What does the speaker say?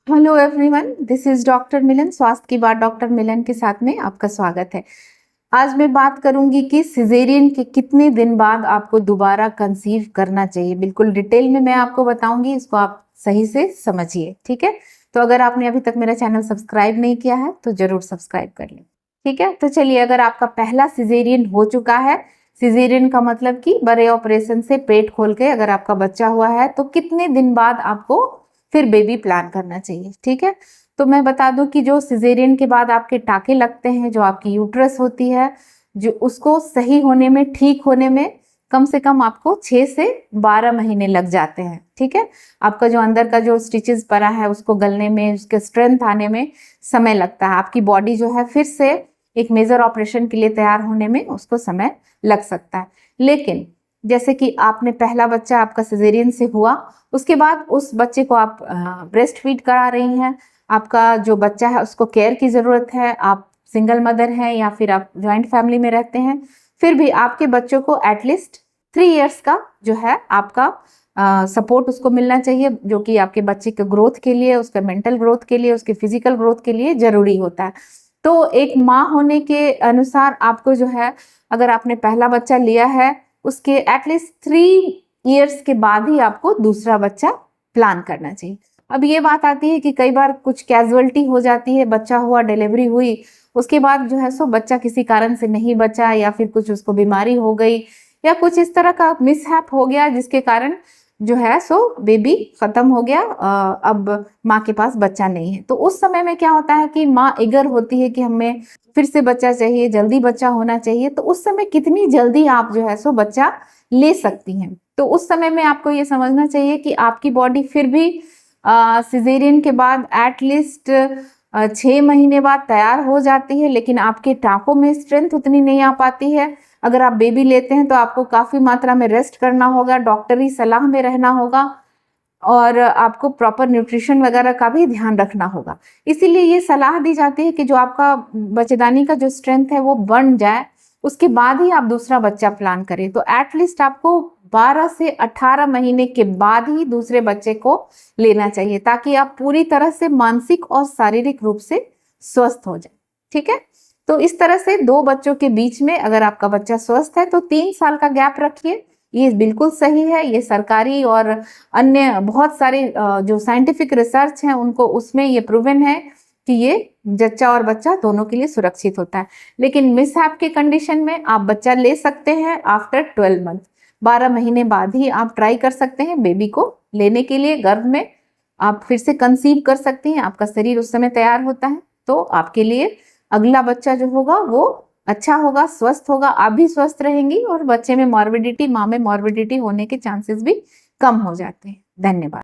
Hello everyone, this is doctor Milan. स्वास्थ्य की बात डॉक्टर मिलन के साथ में आपका स्वागत है। आज मैं बात करूंगी कि सिजेरियन के कितने दिन बाद आपको दोबारा कंसीव करना चाहिए। बिल्कुल डिटेल में मैं आपको बताऊंगी, इसको आप सही से समझिए, ठीक है। तो अगर आपने अभी तक मेरा चैनल सब्सक्राइब नहीं किया है तो जरूर सब्सक्राइब कर लें, ठीक है। तो चलिए, अगर आपका पहला सिजेरियन हो चुका है, सिजेरियन का मतलब कि बड़े ऑपरेशन से पेट खोल के अगर आपका बच्चा हुआ है, तो कितने दिन बाद आपको फिर बेबी प्लान करना चाहिए, ठीक है। तो मैं बता दूं कि जो सिजेरियन के बाद आपके टाके लगते हैं, जो आपकी यूट्रस होती है, जो उसको सही होने में, ठीक होने में कम से कम आपको 6 से 12 महीने लग जाते हैं, ठीक है। आपका जो अंदर का जो स्टिचेस पड़ा है उसको गलने में, उसके स्ट्रेंथ आने में समय लगता है। आपकी बॉडी जो है फिर से एक मेजर ऑपरेशन के लिए तैयार होने में उसको समय लग सकता है। लेकिन जैसे कि आपने पहला बच्चा आपका सिजेरियन से हुआ, उसके बाद उस बच्चे को आप ब्रेस्ट फीड करा रही हैं, आपका जो बच्चा है उसको केयर की ज़रूरत है, आप सिंगल मदर हैं या फिर आप जॉइंट फैमिली में रहते हैं, फिर भी आपके बच्चों को एटलीस्ट 3 इयर्स का जो है आपका सपोर्ट उसको मिलना चाहिए, जो कि आपके बच्चे के ग्रोथ के लिए, उसके मेंटल ग्रोथ के लिए, उसके फिजिकल ग्रोथ के लिए ज़रूरी होता है। तो एक माँ होने के अनुसार आपको जो है, अगर आपने पहला बच्चा लिया है, उसके एटलीस्ट 3 इयर्स के बाद ही आपको दूसरा बच्चा प्लान करना चाहिए। अब ये बात आती है कि कई बार कुछ कैजुअलिटी हो जाती है, बच्चा हुआ, डिलीवरी हुई, उसके बाद जो है सो बच्चा किसी कारण से नहीं बचा, या फिर कुछ उसको बीमारी हो गई, या कुछ इस तरह का मिसहैप हो गया जिसके कारण जो है सो बेबी खत्म हो गया, अब माँ के पास बच्चा नहीं है। तो उस समय में क्या होता है कि माँ एगर होती है कि हमें फिर से बच्चा चाहिए, जल्दी बच्चा होना चाहिए। तो उस समय कितनी जल्दी आप जो है सो बच्चा ले सकती हैं। तो उस समय में आपको ये समझना चाहिए कि आपकी बॉडी फिर भी सिजेरियन के बाद एटलीस्ट 6 महीने बाद तैयार हो जाती है, लेकिन आपके टाँकों में स्ट्रेंथ उतनी नहीं आ पाती है। अगर आप बेबी लेते हैं तो आपको काफ़ी मात्रा में रेस्ट करना होगा, डॉक्टरी सलाह में रहना होगा, और आपको प्रॉपर न्यूट्रिशन वगैरह का भी ध्यान रखना होगा। इसीलिए ये सलाह दी जाती है कि जो आपका बच्चेदानी का जो स्ट्रेंथ है वो बन जाए, उसके बाद ही आप दूसरा बच्चा प्लान करें। तो एटलीस्ट आपको 12 से 18 महीने के बाद ही दूसरे बच्चे को लेना चाहिए, ताकि आप पूरी तरह से मानसिक और शारीरिक रूप से स्वस्थ हो जाए, ठीक है। तो इस तरह से 2 बच्चों के बीच में अगर आपका बच्चा स्वस्थ है तो 3 साल का गैप रखिए, ये बिल्कुल सही है। ये सरकारी और अन्य बहुत सारे जो साइंटिफिक रिसर्च हैं उनको, उसमें ये प्रूवन है कि ये जच्चा और बच्चा दोनों के लिए सुरक्षित होता है। लेकिन मिसहैप के कंडीशन में आप बच्चा ले सकते हैं आफ्टर 12 मंथ, 12 महीने बाद ही आप ट्राई कर सकते हैं बेबी को लेने के लिए। गर्भ में आप फिर से कंसीव कर सकती हैं, आपका शरीर उस समय तैयार होता है, तो आपके लिए अगला बच्चा जो होगा वो अच्छा होगा, स्वस्थ होगा, आप भी स्वस्थ रहेंगी, और बच्चे में मॉर्बिडिटी, माँ में मॉर्बिडिटी होने के चांसेस भी कम हो जाते हैं। धन्यवाद।